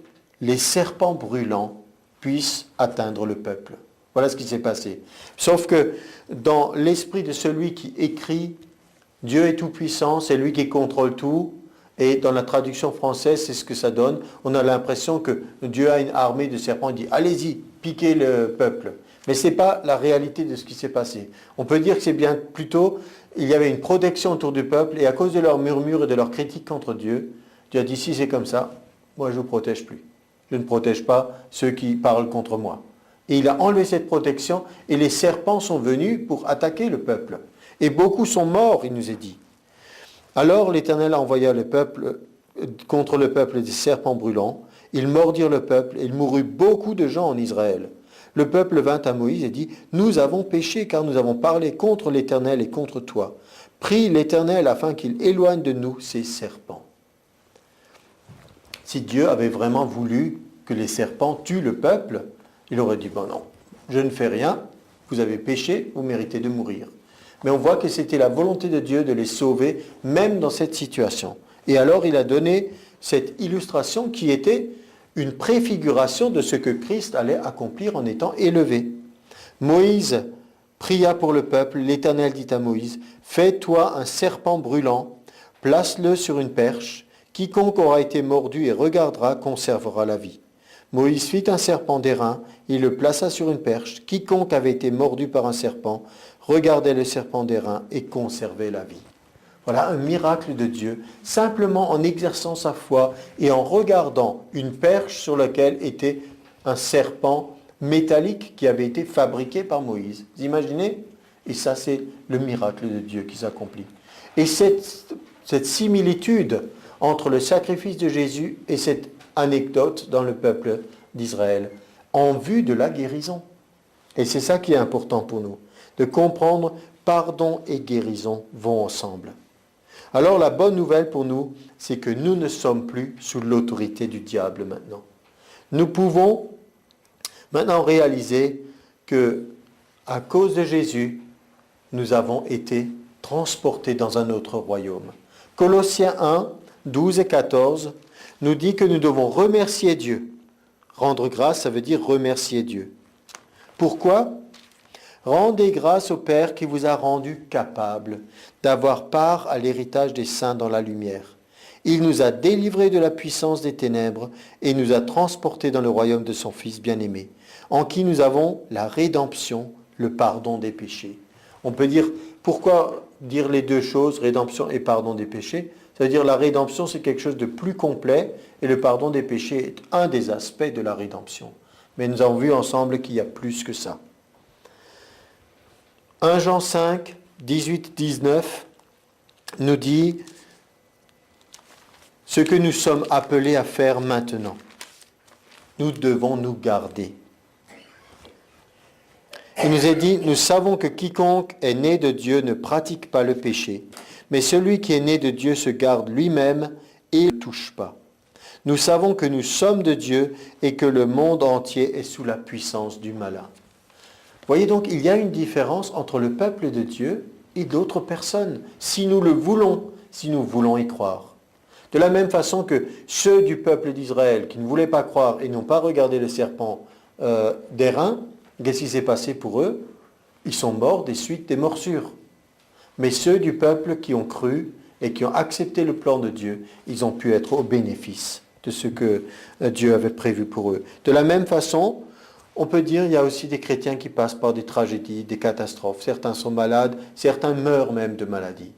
les serpents brûlants puissent atteindre le peuple. » Voilà ce qui s'est passé. Sauf que dans l'esprit de celui qui écrit, Dieu est tout-puissant, c'est lui qui contrôle tout. Et dans la traduction française, c'est ce que ça donne. On a l'impression que Dieu a une armée de serpents. Il dit, allez-y, piquez le peuple. Mais ce n'est pas la réalité de ce qui s'est passé. On peut dire que c'est bien plutôt, il y avait une protection autour du peuple, et à cause de leurs murmures et de leurs critiques contre Dieu, Dieu a dit, si c'est comme ça, moi je ne vous protège plus. Je ne protège pas ceux qui parlent contre moi. Et il a enlevé cette protection, et les serpents sont venus pour attaquer le peuple. Et beaucoup sont morts, il nous est dit. Alors l'Éternel envoya le peuple contre le peuple des serpents brûlants. Ils mordirent le peuple, et il mourut beaucoup de gens en Israël. Le peuple vint à Moïse et dit, « Nous avons péché, car nous avons parlé contre l'Éternel et contre toi. Prie l'Éternel afin qu'il éloigne de nous ces serpents. » Si Dieu avait vraiment voulu que les serpents tuent le peuple, il aurait dit, « Bon non, je ne fais rien, vous avez péché, vous méritez de mourir. » Mais on voit que c'était la volonté de Dieu de les sauver, même dans cette situation. Et alors il a donné cette illustration qui était une préfiguration de ce que Christ allait accomplir en étant élevé. Moïse pria pour le peuple, l'Éternel dit à Moïse, « Fais-toi un serpent brûlant, place-le sur une perche, quiconque aura été mordu et regardera conservera la vie. » Moïse fit un serpent d'airain, il le plaça sur une perche, quiconque avait été mordu par un serpent regardait le serpent d'airain et conservait la vie. Voilà un miracle de Dieu, simplement en exerçant sa foi et en regardant une perche sur laquelle était un serpent métallique qui avait été fabriqué par Moïse. Vous imaginez? Et ça, c'est le miracle de Dieu qui s'accomplit. Et cette similitude entre le sacrifice de Jésus et cette anecdote dans le peuple d'Israël, en vue de la guérison. Et c'est ça qui est important pour nous, de comprendre pardon et guérison vont ensemble. Alors la bonne nouvelle pour nous, c'est que nous ne sommes plus sous l'autorité du diable maintenant. Nous pouvons maintenant réaliser que, à cause de Jésus, nous avons été transportés dans un autre royaume. Colossiens 1, 12 et 14 nous dit que nous devons remercier Dieu. Rendre grâce, ça veut dire remercier Dieu. Pourquoi ? Rendez grâce au Père qui vous a rendu capable d'avoir part à l'héritage des saints dans la lumière. Il nous a délivrés de la puissance des ténèbres et nous a transportés dans le royaume de son Fils bien-aimé, en qui nous avons la rédemption, le pardon des péchés. On peut dire, pourquoi dire les deux choses, rédemption et pardon des péchés? Ça veut dire la rédemption, c'est quelque chose de plus complet et le pardon des péchés est un des aspects de la rédemption. Mais nous avons vu ensemble qu'il y a plus que ça. 1 Jean 5, 18-19 nous dit ce que nous sommes appelés à faire maintenant. nous devons nous garder. Il nous est dit, nous savons que quiconque est né de Dieu ne pratique pas le péché, mais celui qui est né de Dieu se garde lui-même et ne touche pas. Nous savons que nous sommes de Dieu et que le monde entier est sous la puissance du malin. Voyez donc, il y a une différence entre le peuple de Dieu et d'autres personnes, si nous le voulons, si nous voulons y croire. De la même façon que ceux du peuple d'Israël qui ne voulaient pas croire et n'ont pas regardé le serpent d'airain, qu'est-ce qui s'est passé pour eux? Ils sont morts des suites des morsures. Mais ceux du peuple qui ont cru et qui ont accepté le plan de Dieu, ils ont pu être au bénéfice de ce que Dieu avait prévu pour eux. De la même façon, on peut dire qu'il y a aussi des chrétiens qui passent par des tragédies, des catastrophes. Certains sont malades, certains meurent même de maladie.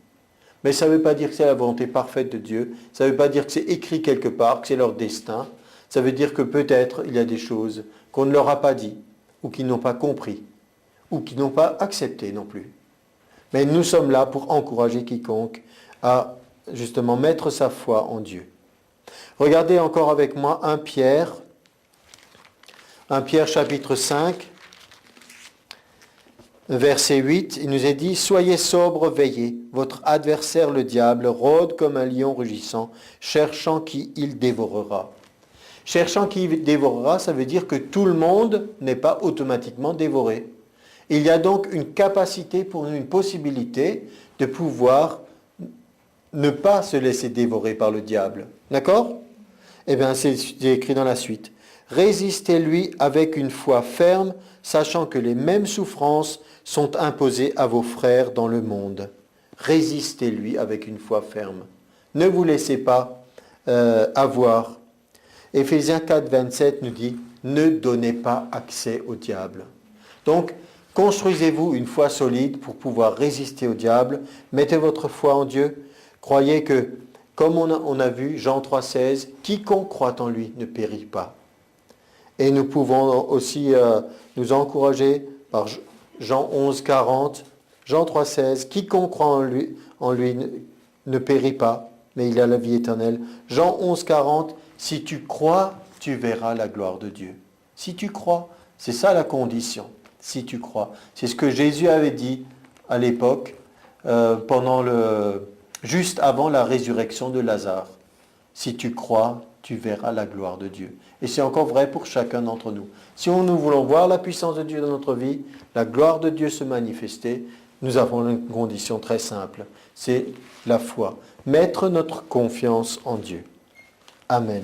Mais ça ne veut pas dire que c'est la volonté parfaite de Dieu. Ça ne veut pas dire que c'est écrit quelque part, que c'est leur destin. Ça veut dire que peut-être il y a des choses qu'on ne leur a pas dit, ou qu'ils n'ont pas compris, ou qu'ils n'ont pas accepté non plus. Mais nous sommes là pour encourager quiconque à justement mettre sa foi en Dieu. Regardez encore avec moi 1 Pierre chapitre 5, verset 8, il nous est dit « Soyez sobres, veillez, votre adversaire le diable rôde comme un lion rugissant, cherchant qui il dévorera. » Cherchant qui il dévorera, ça veut dire que tout le monde n'est pas automatiquement dévoré. Il y a donc une capacité pour nous, une possibilité de pouvoir ne pas se laisser dévorer par le diable. D'accord? Eh bien, c'est écrit dans la suite. Résistez-lui avec une foi ferme, sachant que les mêmes souffrances sont imposées à vos frères dans le monde. Résistez-lui avec une foi ferme. Ne vous laissez pas avoir. Éphésiens 4, 27 nous dit, ne donnez pas accès au diable. Donc, construisez-vous une foi solide pour pouvoir résister au diable. Mettez votre foi en Dieu. Croyez que, comme on a vu, Jean 3, 16, quiconque croit en lui ne périt pas. Et nous pouvons aussi nous encourager par Jean 11, 40, Jean 3, 16, quiconque croit en lui ne périt pas, mais il a la vie éternelle. Jean 11, 40, si tu crois, tu verras la gloire de Dieu. Si tu crois, c'est ça la condition, si tu crois. C'est ce que Jésus avait dit à l'époque, juste avant la résurrection de Lazare. Si tu crois, tu verras la gloire de Dieu. Et c'est encore vrai pour chacun d'entre nous. Si nous voulons voir la puissance de Dieu dans notre vie, la gloire de Dieu se manifester, nous avons une condition très simple. C'est la foi. Mettre notre confiance en Dieu. Amen.